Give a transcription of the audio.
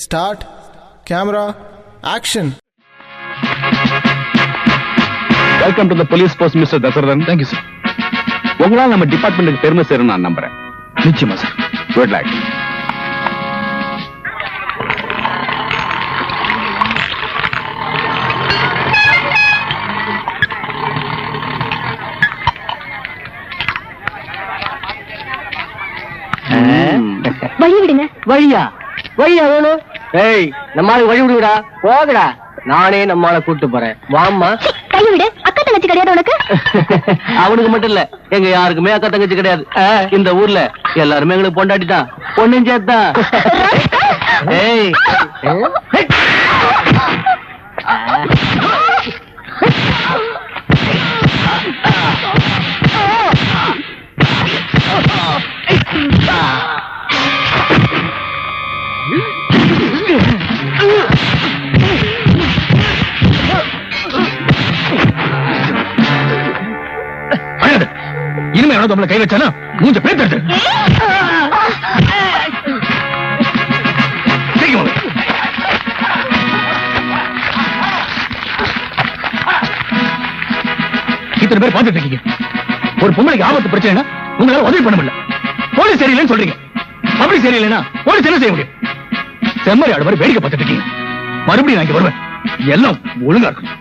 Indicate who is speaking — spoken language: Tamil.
Speaker 1: Start. Camera. Action.
Speaker 2: Welcome to the police post, Mr. Dasaradan.
Speaker 3: Thank you, sir.
Speaker 2: உங்களால் நம்ம டிபார்ட்மெண்ட்டுக்கு பெருமை சேரும் நான் நம்புறேன்.
Speaker 3: நிச்சயமா சார்.
Speaker 2: Good luck.
Speaker 4: வழி விடுங்க.
Speaker 5: வழியா வேணும். ஏய் நம்மால வழி விடுடா, போகடா. நானே நம்மால கூட்டு போறேன். வாம்மா.
Speaker 4: கையை விடு. அக்கா தங்கச்சி கிடையாது உனக்கு?
Speaker 5: அவனுக்கு மட்டும் இல்ல, எங்க யாருக்குமே அக்கா தங்கச்சி கிடையாது. இந்த ஊர்ல எல்லாருமே எங்களுக்கு பொண்டாட்டிதான், பொண்ணும் சேர்த்தான். ஏய்
Speaker 3: இனிமே எவனோ நம்மள கை வச்சானா மூஞ்ச பேர் தட்டு. இத்தனை பேர் பார்த்துட்டு இருக்கீங்க. ஒரு பொம்பளைக்கு ஆபத்து பிரச்சனைனா உங்களால உதவி பண்ண முடியல. போலீஸ் சரியில்லைன்னு சொல்றீங்க. பப்ளிக் சரியில்லைன்னா போலீஸ் என்ன செய்ய முடியும்? செம்மறி ஆடு மாதிரி வேடிக்கை பார்த்துட்டு இருக்கீங்க. மறுபடியும் நான் இங்க வருவேன். எல்லாம் ஒழுங்கா இருக்கும்.